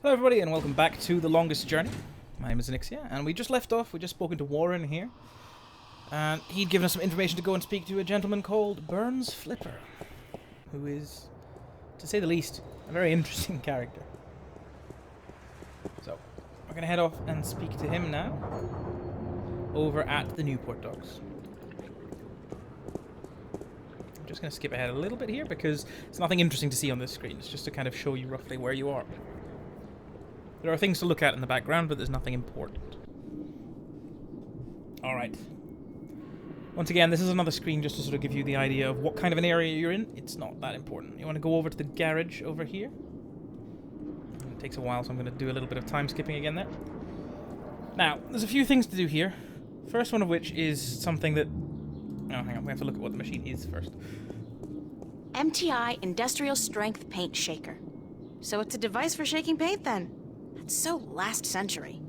Hello everybody and welcome back to The Longest Journey. My name is Xinixia and we just left off, we just spoken to Warren here. And he'd given us some information to go and speak to a gentleman called Burns Flipper. Who is, to say the least, a very interesting character. So, we're going to head off and speak to him now. Over at the Newport Docks. I'm just going to skip ahead a little bit here because there's nothing interesting to see on this screen. It's just to kind of show you roughly where you are. There are things to look at in the background, but there's nothing important. Alright. Once again, this is another screen just to sort of give you the idea of what kind of an area you're in. It's not that important. You want to go over to the garage over here. It takes a while, so I'm going to do a little bit of time skipping again there. Now, there's a few things to do here. First one of which is something that... Oh, hang on. We have to look at what the machine is first. MTI Industrial Strength Paint Shaker. So it's a device for shaking paint, then? That's so last century.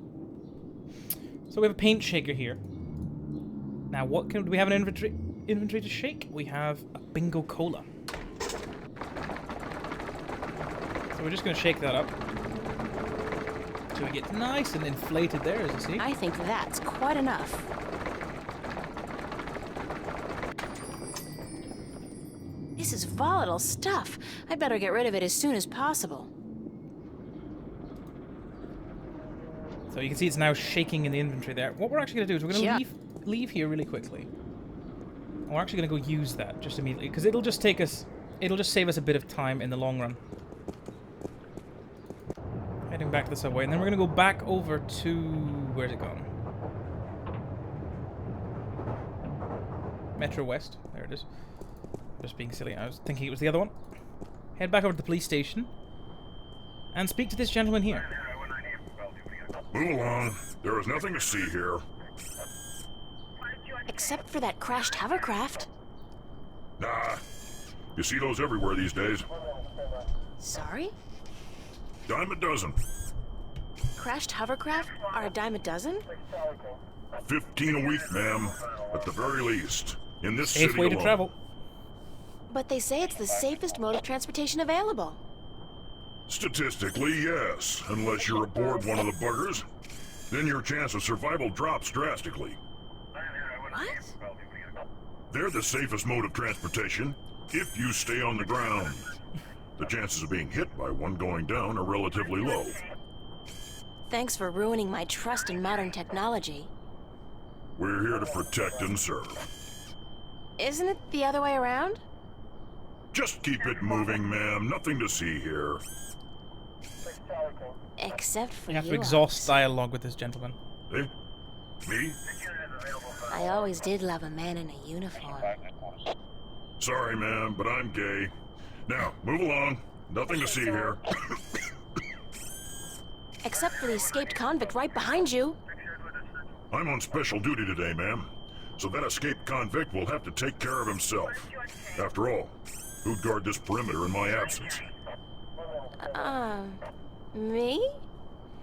So we have a paint shaker here. Now, what do we have an inventory to shake? We have a bingo cola. So we're just going to shake that up. So we get nice and inflated there, as you see. I think that's quite enough. This is volatile stuff. I better get rid of it as soon as possible. So you can see it's now shaking in the inventory there. What we're actually going to do is we're going to leave here really quickly. And we're actually going to go use that just immediately, because it'll just take us... It'll just save us a bit of time in the long run. Heading back to the subway, and then we're going to go back over to... Where's it gone? Metro West. There it is. Just being silly. I was thinking it was the other one. Head back over to the police station. And speak to this gentleman here. Move along. There is nothing to see here. Except for that crashed hovercraft. Nah. You see those everywhere these days. Sorry? Dime a dozen. Crashed hovercraft are a dime a dozen? 15 a week, ma'am. At the very least. In this Safe city way to alone. travel. But they say it's the safest mode of transportation available. Statistically, yes. Unless you're aboard one of the buggers. Then your chance of survival drops drastically. What? They're the safest mode of transportation if you stay on the ground. The chances of being hit by one going down are relatively low. Thanks for ruining my trust in modern technology. We're here to protect and serve. Isn't it the other way around? Just keep it moving, ma'am. Nothing to see here. Except for You have to exhaust officer. dialogue with this gentleman. Eh? Me? I always did love a man in a uniform. Sorry, ma'am, but I'm gay. Now, move along. Nothing to see here. Except for the escaped convict right behind you. I'm on special duty today, ma'am. So that escaped convict will have to take care of himself. After all, who'd guard this perimeter in my absence? Me?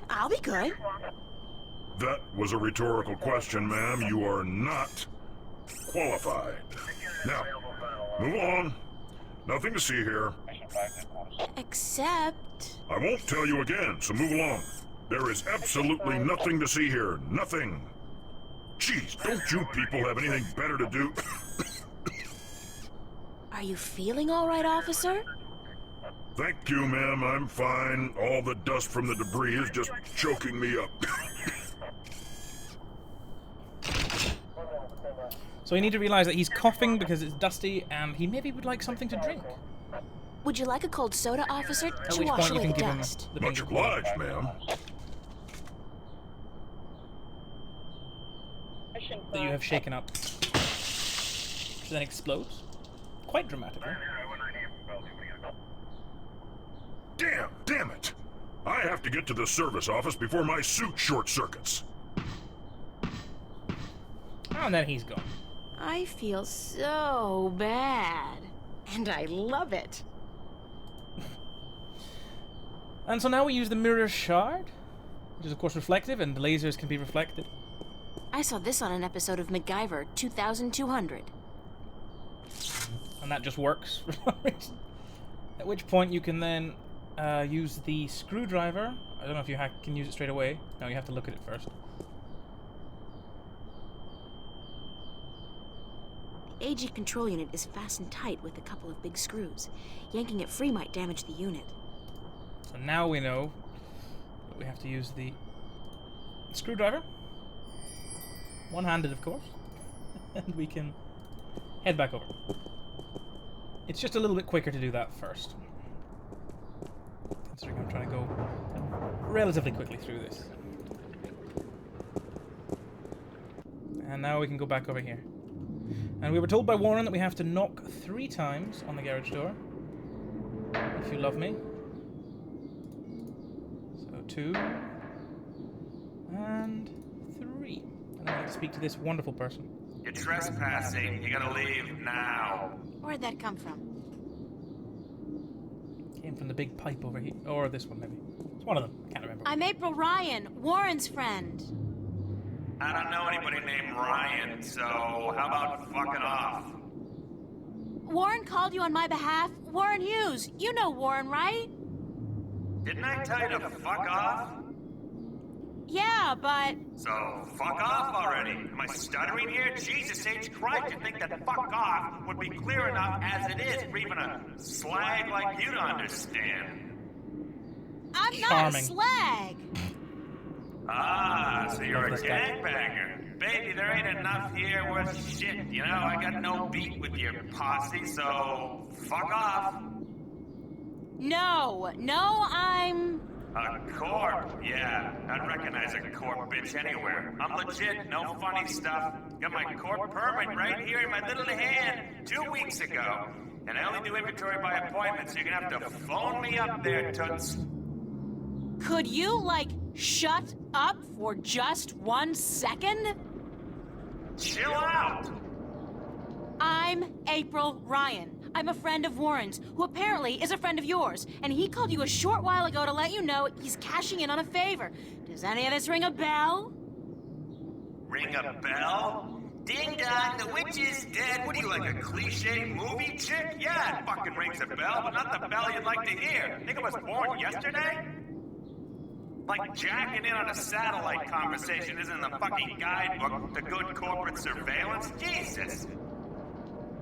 I'll be good. That was a rhetorical question, ma'am. You are not qualified. Now, move along. Nothing to see here. Except... I won't tell you again, so move along. There is absolutely nothing to see here. Nothing. Jeez, don't you people have anything better to do? Are you feeling all right, officer? Thank you, ma'am. I'm fine. All the dust from the debris is just choking me up. So you need to realize that he's coughing because it's dusty and he maybe would like something to drink. Would you like a cold soda, officer, At to which wash point you away can the give him dust? the Much bingo cola. obliged, ma'am. That you have shaken up. Which then explodes. Quite dramatically. Damn it! I have to get to the service office before my suit short circuits. Oh, and then he's gone. I feel so bad. And I love it. And so now we use the mirror shard, which is of course reflective, and the lasers can be reflected. I saw this on an episode of MacGyver 2200. And that just works for some reason. At which point you can then use the screwdriver I don't know if you can use it straight away. No, you have to look at it first. The AG control unit is fastened tight with a couple of big screws. Yanking it free might damage the unit. So now we know that we have to use the screwdriver. One-handed, of course. And we can head back over. It's just a little bit quicker to do that first. Considering I'm trying to go relatively quickly through this. And now we can go back over here. And we were told by Warren that we have to knock 3 times on the garage door. If you love me. So 2. And 3. And I need to speak to this wonderful person. You're trespassing. You gotta leave now. Where'd that come from? Came from the big pipe over here. Or this one, maybe. It's one of them. I can't remember. I'm April Ryan, Warren's friend. I don't know anybody named Ryan, so how about fucking off? Warren called you on my behalf. Warren Hughes. You know Warren, right? Didn't I tell you to fuck off? Yeah, but... So, fuck off already. Am I stuttering here? Jesus H. Christ, you'd think that fuck off would be clear enough as it is for even a slag like you to understand. I'm not a Charming. slag. Ah, so you're a Love this guy. gangbanger. Baby, there ain't enough here worth shit. You know, I got no beat with your posse, so fuck off. No, I'm... A corp? Yeah, I'd recognize a corp bitch anywhere. I'm legit, no funny stuff. Got my corp permit right here in my little hand 2 weeks ago. And I only do inventory by appointment, so you're gonna have to phone me up there, toots. Could you, like, shut up for just 1 second? Chill out! I'm April Ryan. I'm a friend of Warren's, who apparently is a friend of yours. And he called you a short while ago to let you know he's cashing in on a favor. Does any of this ring a bell? Ring a bell? Ding dong, the witch is dead. What are you, like a cliche movie chick? Yeah, it fucking rings a bell, but not the bell you'd like to hear. Think I was born yesterday? Like jacking in on a satellite conversation isn't in the fucking guidebook to good corporate surveillance? Jesus!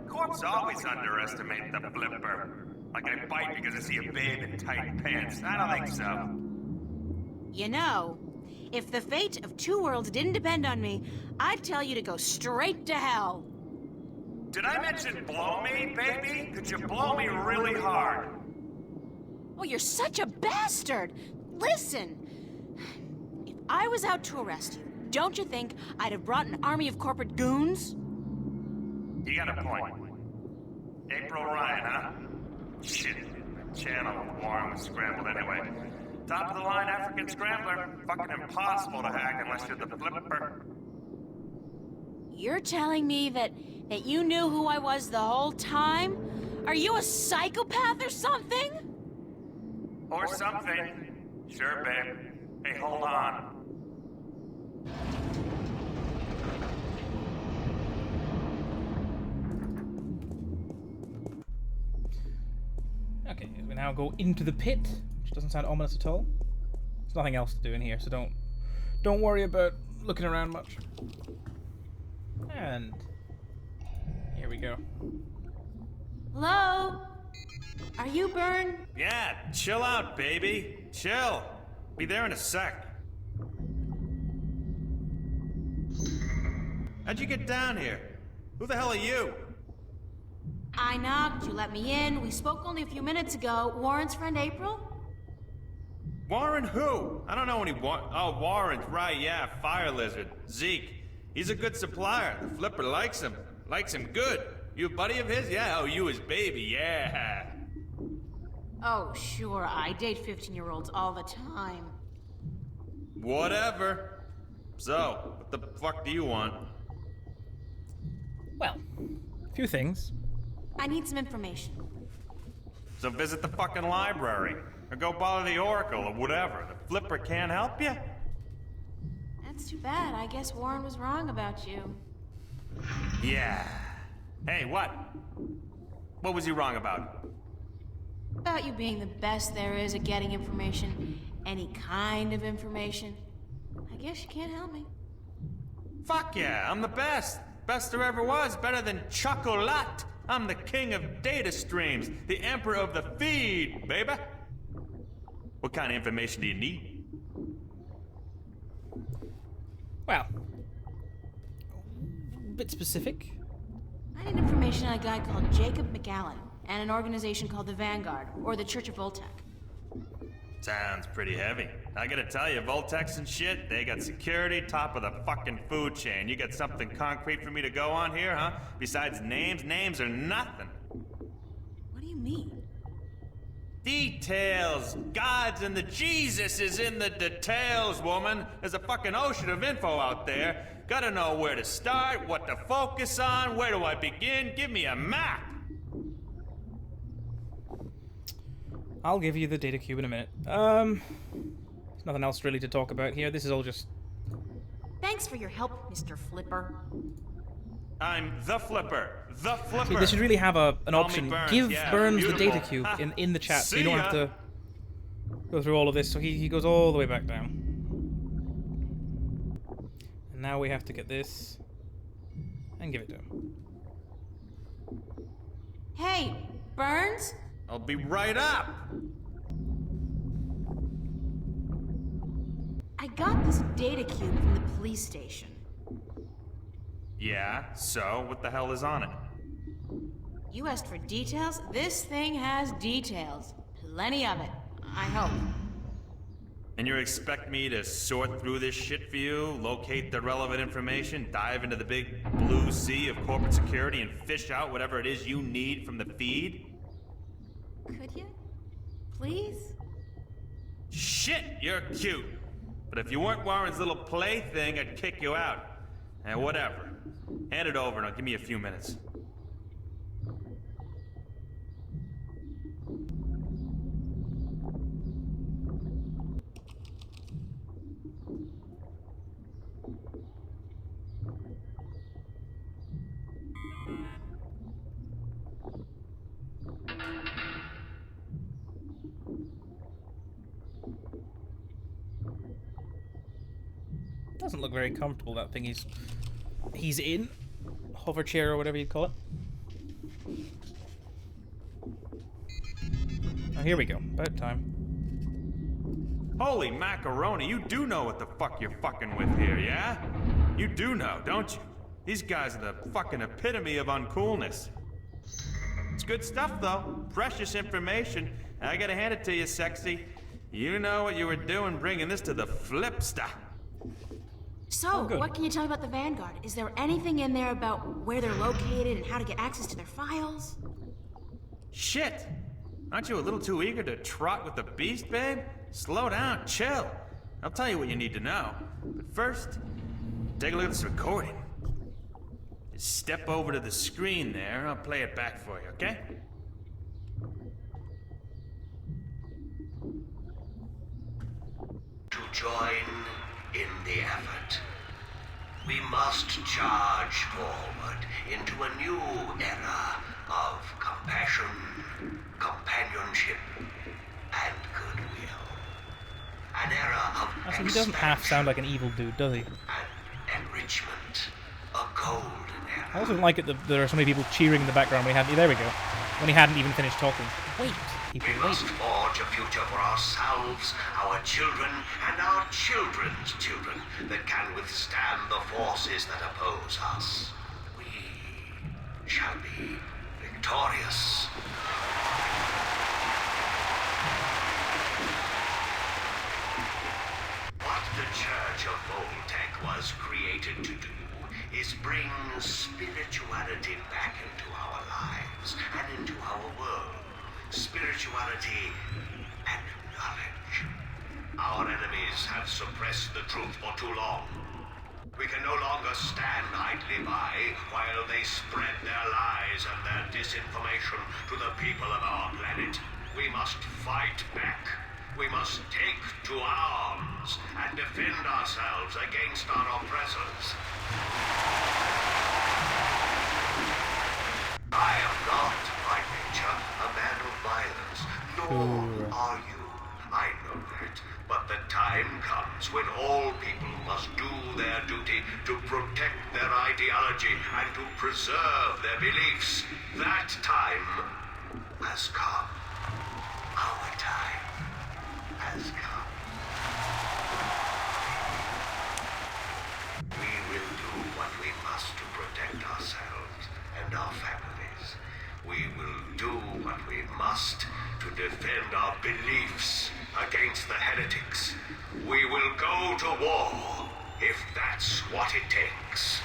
Corps always underestimate the flipper. Like I bite because I see a babe in tight pants. I don't think so. You know, if the fate of 2 worlds didn't depend on me, I'd tell you to go straight to hell. Did I mention blow me, baby? Could you blow me really hard? Oh, you're such a bastard! Listen, if I was out to arrest you, don't you think I'd have brought an army of corporate goons? You got a point. April Ryan, huh? Shit. The channel with Warren was scrambled anyway. Top of the line African scrambler. Fucking impossible to hack unless you're the flipper. You're telling me that you knew who I was the whole time? Are you a psychopath or something? Or something. Sure, babe. Hey, hold on. Okay, we now go into the pit, which doesn't sound ominous at all. There's nothing else to do in here, so don't worry about looking around much. And here we go. Hello? Are you Byrne? Yeah, chill out, baby. Chill. Be there in a sec. How'd you get down here? Who the hell are you? I knocked, you let me in. We spoke only a few minutes ago. Warren's friend April? Warren who? I don't know any Oh, Warren, right, yeah, Fire Lizard. Zeke. He's a good supplier. The flipper likes him. Likes him good. You a buddy of his? Yeah, oh, you his baby, yeah. Oh, sure, I date 15-year-olds all the time. Whatever. So, what the fuck do you want? Well, a few things. I need some information. So visit the fucking library. Or go bother the Oracle or whatever. The flipper can't help you? That's too bad. I guess Warren was wrong about you. Yeah. Hey, what? What was he wrong about? About you being the best there is at getting information any kind of information, I guess you can't help me. Fuck yeah, I'm the best. Best there ever was, better than Chocolat. I'm the king of data streams, the emperor of the feed, baby. What kind of information do you need? Well, a bit specific. I need information on a guy called Jacob McAllen and an organization called the Vanguard, or the Church of Voltec. Sounds pretty heavy. I gotta tell you, Voltex and shit, they got security top of the fucking food chain. You got something concrete for me to go on here, huh? Besides names? Names are nothing. What do you mean? Details! God's and the Jesus is in the details, woman. There's a fucking ocean of info out there. Gotta know where to start, what to focus on, where do I begin? Give me a map! I'll give you the data cube in a minute. There's nothing else really to talk about here. This is all just... Thanks for your help, Mr. Flipper. I'm the Flipper. The Flipper. See, they should really have an Call me option. Burns, Give yeah, Burns the beautiful. data cube in the chat, so you See don't have ya. to go through all of this. So he goes all the way back down. And now we have to get this and give it to him. Hey, Burns? I'll be right up. I got this data cube from the police station. Yeah, so what the hell is on it? You asked for details? This thing has details. Plenty of it, I hope. And you expect me to sort through this shit for you, locate the relevant information, dive into the big blue sea of corporate security, and fish out whatever it is you need from the feed? Could you? Please? Shit, you're cute. But if you weren't Warren's little plaything, I'd kick you out. And whatever. Hand it over and give me a few minutes. Doesn't look very comfortable, that thing he's in. Hover chair or whatever you'd call it. Oh, here we go. About time. Holy macaroni, you do know what the fuck you're fucking with here, yeah? You do know, don't you? These guys are the fucking epitome of uncoolness. It's good stuff, though. Precious information. I gotta hand it to you, sexy. You know what you were doing bringing this to the Flipster. So, good. what can you tell me about the Vanguard? Is there anything in there about where they're located and how to get access to their files? Shit! Aren't you a little too eager to trot with the beast, babe? Slow down, chill. I'll tell you what you need to know. But first, take a look at this recording. Just step over to the screen there, I'll play it back for you, okay? To join in the effort, we must charge forward into a new era of compassion, companionship, and goodwill. An era of Actually, he doesn't half sound like an evil dude, does he? and enrichment. A golden era. I also don't like it that there are so many people cheering in the background when he hadn't... There we go. When he hadn't even finished talking. Wait, people, We wait. must forge a future for ourselves, our children, and our children's children that can withstand the forces that oppose us. We shall be victorious. What the Church of Voltec was created to do is bring spirituality back into our lives and into our world. Spirituality and knowledge. Our enemies have suppressed the truth for too long. We can no longer stand idly by while they spread their lies and their disinformation to the people of our planet. We must fight back. We must take to arms and defend ourselves against our oppressors. I am not, by nature, a man of violence, nor are you. I know that. But the time comes when all people must do their duty to protect their ideology and to preserve their beliefs. That time has come. Our time has come. We will do what we must to protect ourselves and our families. We will do what we must to defend our beliefs against the heretics. We will go to war if that's what it takes.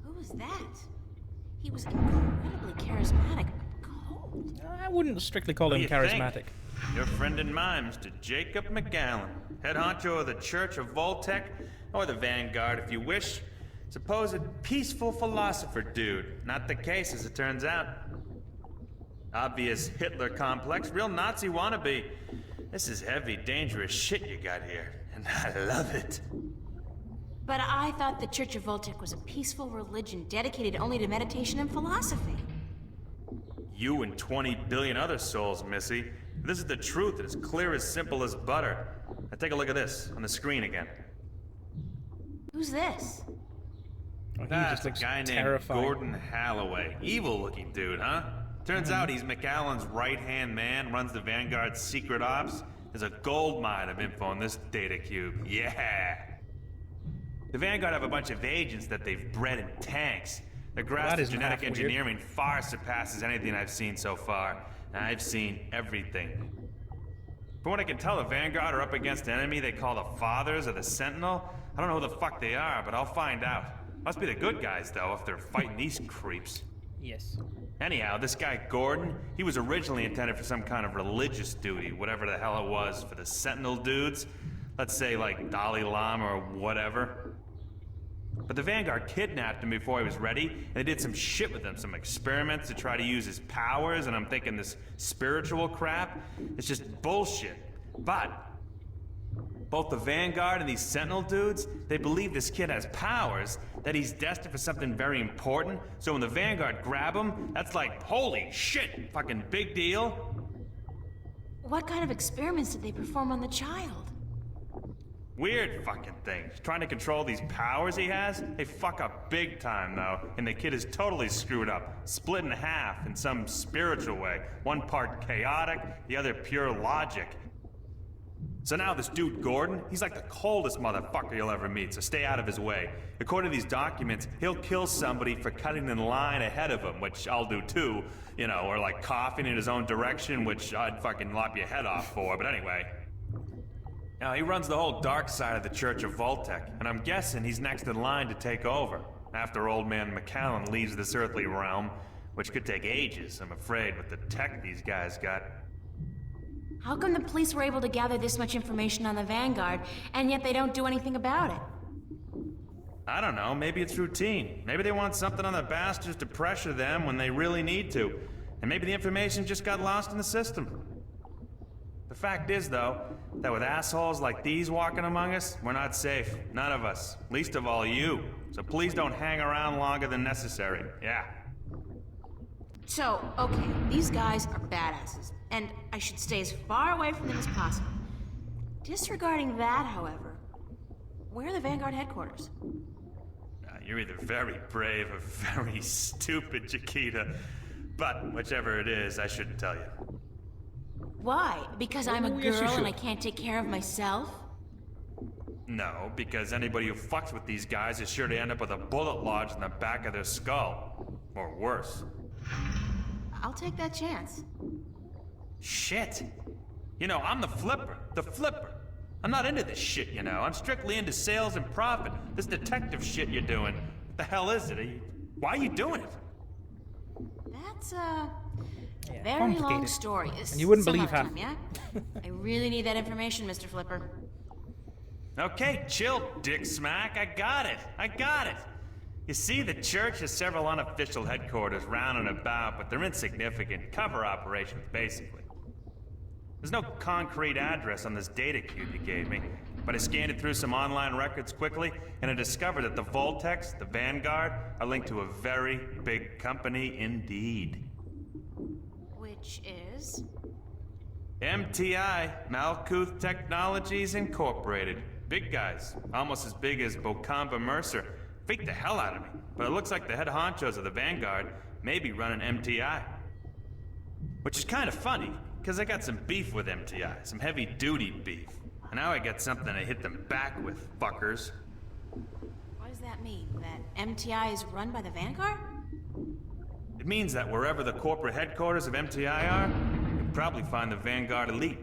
Who was that? He was incredibly charismatic, but cold. I wouldn't strictly call What him do you charismatic. think? Your friend and mine, Mr. Jacob McGowan, head honcho of the Church of Voltec, or the Vanguard if you wish. Supposed peaceful philosopher dude. Not the case, as it turns out. Obvious Hitler complex, real Nazi wannabe. This is heavy, dangerous shit you got here, and I love it. But I thought the Church of Voltec was a peaceful religion dedicated only to meditation and philosophy. You and 20 billion other souls, Missy. This is the truth, and it's clear as simple as butter. Now take a look at this, on the screen again. Who's this? Oh, he That's just a looks guy named terrifying. Gordon Halloway. Evil-looking dude, huh? Turns out he's McAllen's right-hand man, runs the Vanguard's secret ops. There's a gold mine of info in this data cube. Yeah! The Vanguard have a bunch of agents that they've bred in tanks. Their grasp That of is genetic half weird. engineering far surpasses anything I've seen so far. And I've seen everything. From what I can tell, the Vanguard are up against an enemy they call the Fathers or the Sentinel. I don't know who the fuck they are, but I'll find out. Must be the good guys, though, if they're fighting these creeps. Yes. Anyhow, this guy Gordon, he was originally intended for some kind of religious duty, whatever the hell it was, for the Sentinel dudes. Let's say, like, Dalai Lama or whatever. But the Vanguard kidnapped him before he was ready, and they did some shit with him, some experiments to try to use his powers, and I'm thinking this spiritual crap, it's just bullshit. But both the Vanguard and these Sentinel dudes, they believe this kid has powers, that he's destined for something very important, so when the Vanguard grab him, that's like, holy shit, fucking big deal. What kind of experiments did they perform on the child? Weird fucking things. Trying to control these powers he has? They fuck up big time, though, and the kid is totally screwed up, split in half in some spiritual way. One part chaotic, the other pure logic. So now this dude Gordon, he's like the coldest motherfucker you'll ever meet, so stay out of his way. According to these documents, he'll kill somebody for cutting in line ahead of him, which I'll do too, you know, or like coughing in his own direction, which I'd fucking lop your head off for, but anyway. Now, he runs the whole dark side of the Church of Voltec, and I'm guessing he's next in line to take over, after old man McAllen leaves this earthly realm, which could take ages, I'm afraid, with the tech these guys got. How come the police were able to gather this much information on the Vanguard, and yet they don't do anything about it? I don't know, maybe it's routine. Maybe they want something on the bastards to pressure them when they really need to. And maybe the information just got lost in the system. The fact is, though, that with assholes like these walking among us, we're not safe. None of us. Least of all you. So please don't hang around longer than necessary. Yeah. So, okay, these guys are badasses, and I should stay as far away from them as possible. Disregarding that, however, where are the Vanguard headquarters? You're either very brave or very stupid, Chiquita. But whichever it is, I shouldn't tell you. Why? Because I'm a Oh, yes, you girl and I should. can't take care of myself? No, because anybody who fucks with these guys is sure to end up with a bullet lodged in the back of their skull. Or worse. I'll take that chance. Shit. You know, I'm the flipper. The flipper. I'm not into this shit, you know. I'm strictly into sales and profit. This detective shit you're doing. What the hell is it? Why are you doing it? That's a Yeah, very long complicated. story. And you wouldn't Some believe other half. time, yeah? I really need that information, Mr. Flipper. Okay, chill, dick smack. I got it. I got it. You see, the church has several unofficial headquarters round and about, but they're insignificant. Cover operations, basically. There's no concrete address on this data cube you gave me. but I scanned it through some online records quickly, and I discovered that the Voltex, the Vanguard, are linked to a very big company indeed. Which is? MTI, Malkuth Technologies Incorporated. Big guys, almost as big as Bocamba Mercer. Freaked the hell out of me, but it looks like the head honchos of the Vanguard may be running MTI. Which is kind of funny, because I got some beef with MTI, some heavy-duty beef. And now I got something to hit them back with, fuckers. What does that mean? That MTI is run by the Vanguard? It means that wherever the corporate headquarters of MTI are, you'll probably find the Vanguard elite.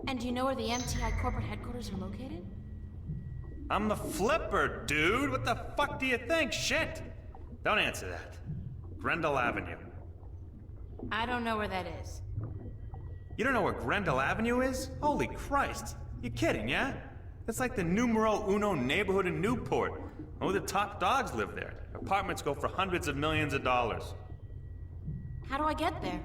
And do you know where the MTI corporate headquarters are located? I'm the flipper, dude! What the fuck do you think? Shit! Don't answer that. Grendel Avenue. I don't know where that is. You don't know where Grendel Avenue is? Holy Christ! You kidding, yeah? It's like the numero uno neighborhood in Newport. Only the top dogs live there. Apartments go for hundreds of millions of dollars. How do I get there?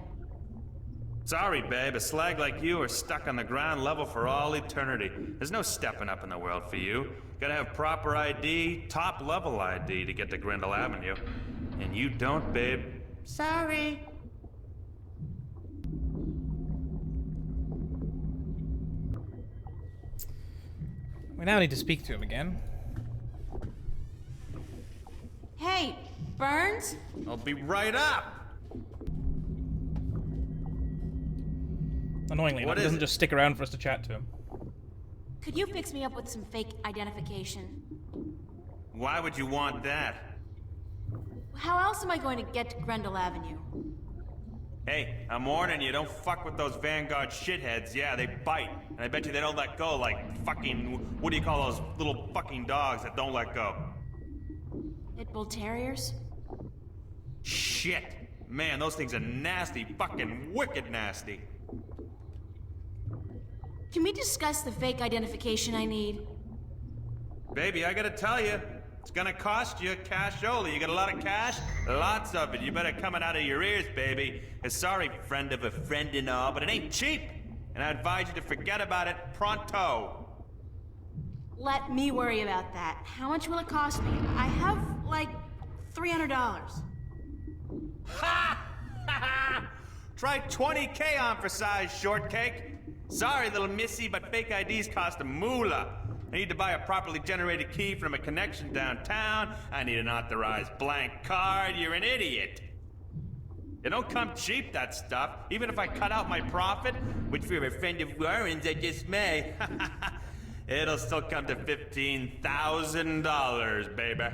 Sorry, babe. A slag like you are stuck on the ground level for all eternity. There's no stepping up in the world for you. Gotta have proper ID, top-level ID to get to Grendel Avenue. And you don't, babe. Sorry. We now need to speak to him again. Hey, Burns? I'll be right up! Annoyingly, What he is doesn't it? just stick around for us to chat to him. Could you fix me up with some fake identification? Why would you want that? How else am I going to get to Grendel Avenue? Hey, I'm warning you, don't fuck with those Vanguard shitheads. Yeah, they bite. And I bet you they don't let go like fucking... What do you call those little fucking dogs that don't let go? Pit Bull Terriers? Shit. Man, those things are nasty. Fucking wicked nasty. Can we discuss the fake identification I need? Baby, I gotta tell you, it's gonna cost you cash only. You got a lot of cash? Lots of it. You better come it out of your ears, baby. Sorry, friend of a friend and all, but it ain't cheap. And I advise you to forget about it pronto. Let me worry about that. How much will it cost me? I have, like, $300. Ha! Try 20K on for size, shortcake. Sorry, little missy, but fake IDs cost a moolah. I need to buy a properly generated key from a connection downtown. I need an authorized blank card. You're an idiot. It don't come cheap, that stuff. Even if I cut out my profit, which for a friend of Warren's I just may, it'll still come to $15,000, baby.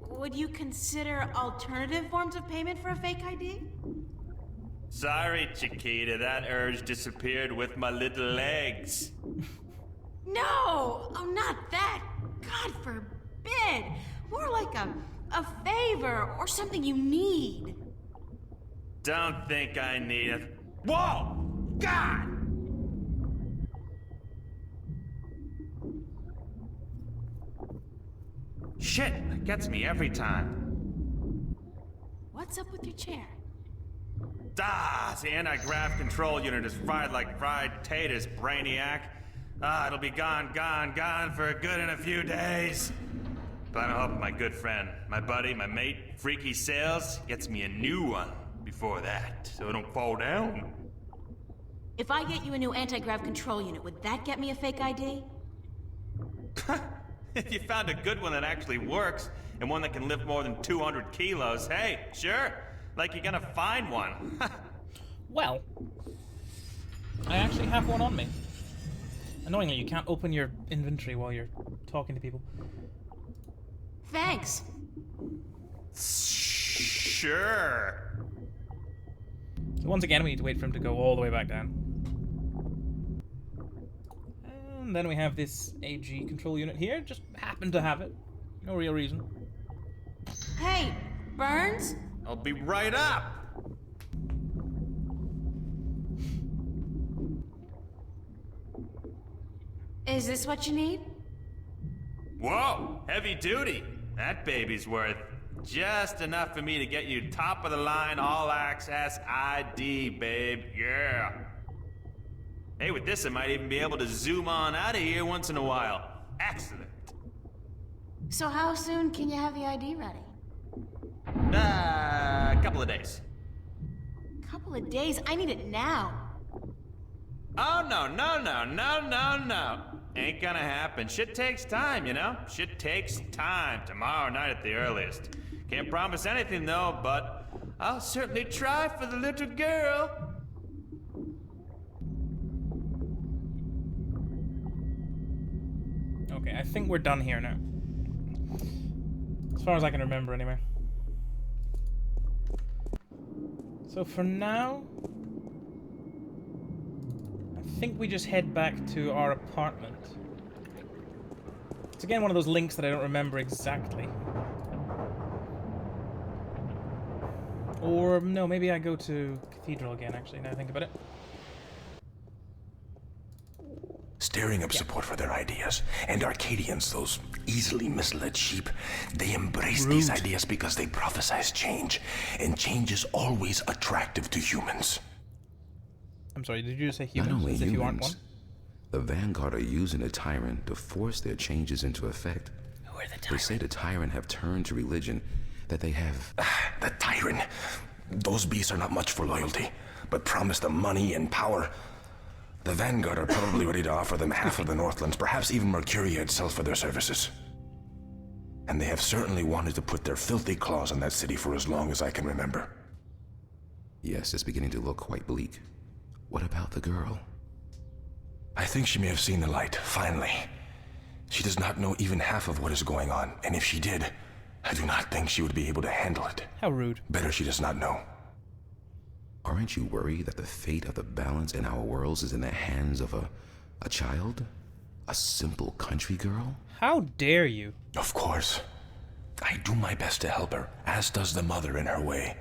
Would you consider alternative forms of payment for a fake ID? Sorry, Chiquita, that urge disappeared with my little legs. No! Oh, not that! God forbid! More like a favor or something you need. Don't think I need it. Whoa! God! Shit, that gets me every time. What's up with your chair? Ah, the anti-grav control unit is fried like fried taters, brainiac. Ah, it'll be gone for good in a few days. But I'm hoping my good friend, my buddy, my mate, Freaky Sales, gets me a new one before that, so it don't fall down. If I get you a new anti-grav control unit, would that get me a fake ID? If you found a good one that actually works, and one that can lift more than 200 kilos, hey, sure. Like you're gonna find one. Well, I actually have one on me. Annoyingly, you can't open your inventory while you're talking to people. Thanks. Sure. So once again, we need to wait for him to go all the way back down. And then we have this AG control unit here. Just happen to have it. No real reason. Hey, Burns? I'll be right up. Is this what you need? Whoa, heavy duty. That baby's worth just enough for me to get you top of the line all access ID, babe. Yeah. Hey, with this, I might even be able to zoom on out of here once in a while. Excellent. So how soon can you have the ID ready? A couple of days. Couple of days? I need it now. Oh, no. Ain't gonna happen. Shit takes time, you know? Shit takes time. Tomorrow night at the earliest. Can't promise anything, though, but I'll certainly try for the little girl. Okay, I think we're done here now. As far as I can remember, anyway. So for now, I think we just head back to our apartment. It's again one of those links that I don't remember exactly. Or, no, maybe I go to Cathedral again, actually, now I think about it. Stirring up support for their ideas. And Arcadians, those easily misled sheep, they embrace these ideas because they prophesize change. And change is always attractive to humans. I'm sorry, did you just say humans? Not only As if you aren't one? humans, the Vanguard are using the Tyrant to force their changes into effect. Who are the They say the Tyrant have turned to religion, that they have... The Tyrant. Those beasts are not much for loyalty, but promise them money and power. The Vanguard are probably ready to offer them half of the Northlands, perhaps even Mercuria itself for their services. And they have certainly wanted to put their filthy claws on that city for as long as I can remember. Yes, it's beginning to look quite bleak. What about the girl? I think she may have seen the light, finally. She does not know even half of what is going on, and if she did, I do not think she would be able to handle it. How rude. Better she does not know. Aren't you worried that the fate of the balance in our worlds is in the hands of a child? A simple country girl? How dare you? Of course. I do my best to help her, as does the mother in her way.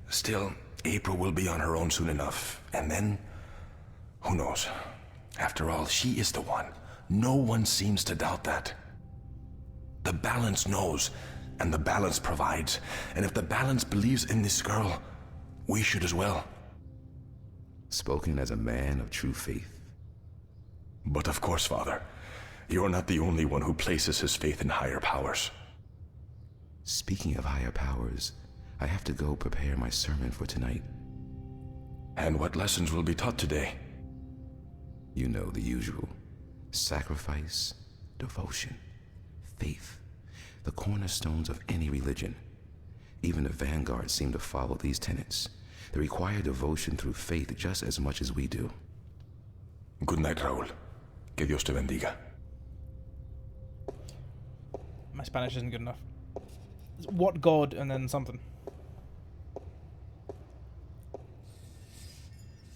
Still, April will be on her own soon enough, and then... who knows? After all, she is the one. No one seems to doubt that. The balance knows, and the balance provides. And if the balance believes in this girl, we should as well. Spoken as a man of true faith. But of course, Father, you're not the only one who places his faith in higher powers. Speaking of higher powers, I have to go prepare my sermon for tonight. And what lessons will be taught today? You know the usual. Sacrifice, devotion, faith. The cornerstones of any religion. Even the Vanguard seem to follow these tenets. They require devotion through faith just as much as we do. Good night, Raúl. Que Dios te bendiga. My Spanish isn't good enough. What god and then something.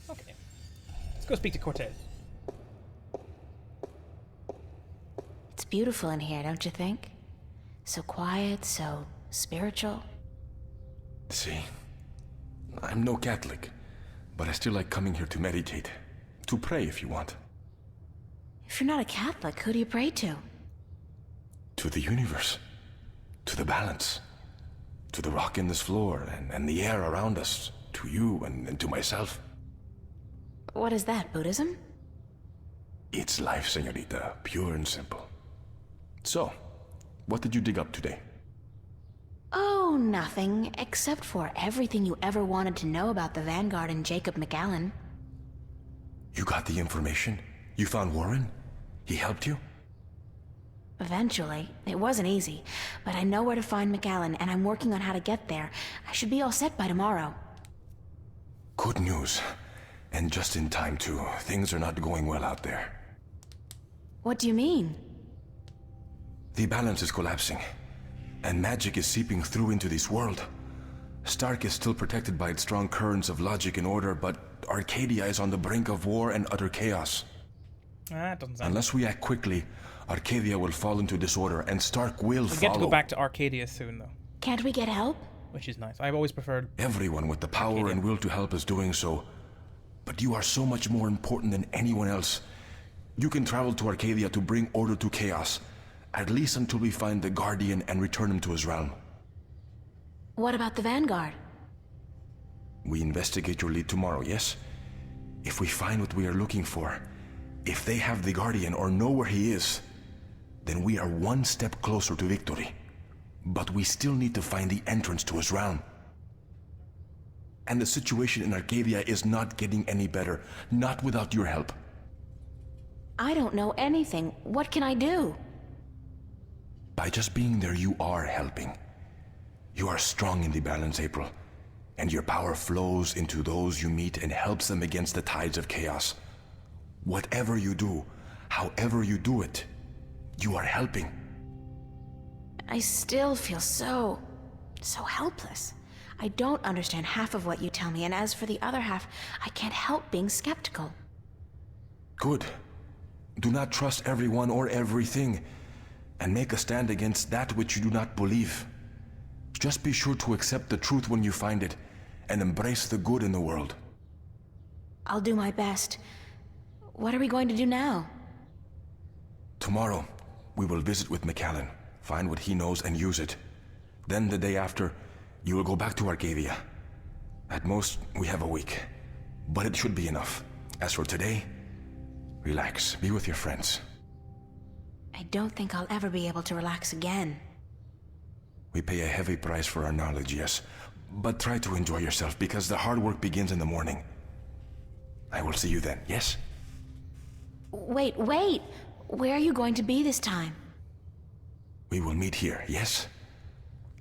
Okay. Let's go speak to Cortez. It's beautiful in here, don't you think? So quiet, so spiritual. See, I'm no Catholic, but I still like coming here to meditate. To pray if you want. If you're not a Catholic, who do you pray to? To the universe. To the balance. To the rock in this floor and the air around us. To you and to myself. What is that, Buddhism? It's life, señorita. Pure and simple. So, what did you dig up today? Oh, nothing, except for everything you ever wanted to know about the Vanguard and Jacob McAllen. You got the information? You found Warren? He helped you? Eventually. It wasn't easy, but I know where to find McAllen, and I'm working on how to get there. I should be all set by tomorrow. Good news. And just in time, too. Things are not going well out there. What do you mean? The balance is collapsing. And magic is seeping through into this world. Stark is still protected by its strong currents of logic and order, but Arcadia is on the brink of war and utter chaos. That doesn't sound... Unless we act quickly, Arcadia will fall into disorder, and Stark will We follow. get to go back to Arcadia soon, though. Can't we get help? Which is nice. I've always preferred... Everyone with the power Arcadia. and will to help is doing so. But you are so much more important than anyone else. You can travel to Arcadia to bring order to chaos. At least until we find the Guardian and return him to his realm. What about the Vanguard? We investigate your lead tomorrow, yes? If we find what we are looking for, if they have the Guardian or know where he is, then we are one step closer to victory. But we still need to find the entrance to his realm. And the situation in Arcadia is not getting any better, not without your help. I don't know anything. What can I do? By just being there, you are helping. You are strong in the balance, April, and your power flows into those you meet and helps them against the tides of chaos. Whatever you do, however you do it, you are helping. I still feel so helpless. I don't understand half of what you tell me, and as for the other half, I can't help being skeptical. Good. Do not trust everyone or everything, and make a stand against that which you do not believe. Just be sure to accept the truth when you find it, and embrace the good in the world. I'll do my best. What are we going to do now? Tomorrow, we will visit with McAllen, find what he knows and use it. Then the day after, you will go back to Arcadia. At most, we have a week. But it should be enough. As for today, relax, be with your friends. I don't think I'll ever be able to relax again. We pay a heavy price for our knowledge, yes. But try to enjoy yourself, because the hard work begins in the morning. I will see you then, yes? Wait! Where are you going to be this time? We will meet here, yes?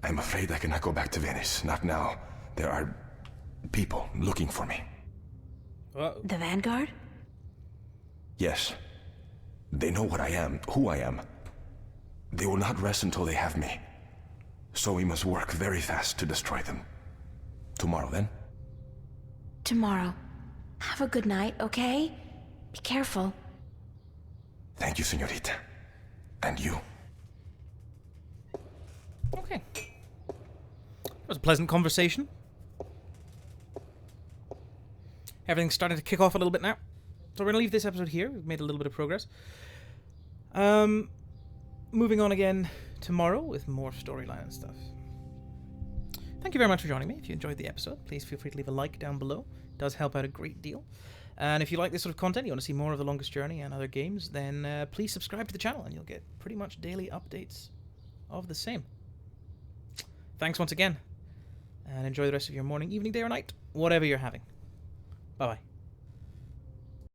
I'm afraid I cannot go back to Venice, not now. There are people looking for me. The Vanguard? Yes. They know what I am, who I am. They will not rest until they have me. So we must work very fast to destroy them. Tomorrow, then? Tomorrow. Have a good night, okay? Be careful. Thank you, señorita. And you. Okay. It was a pleasant conversation. Everything's starting to kick off a little bit now. So we're going to leave this episode here. We've made a little bit of progress. Moving on again tomorrow with more storyline and stuff. Thank you very much for joining me. If you enjoyed the episode, please feel free to leave a like down below. It does help out a great deal. And if you like this sort of content, you want to see more of The Longest Journey and other games, then please subscribe to the channel and you'll get pretty much daily updates of the same. Thanks once again, and enjoy the rest of your morning, evening, day, or night, whatever you're having. Bye-bye.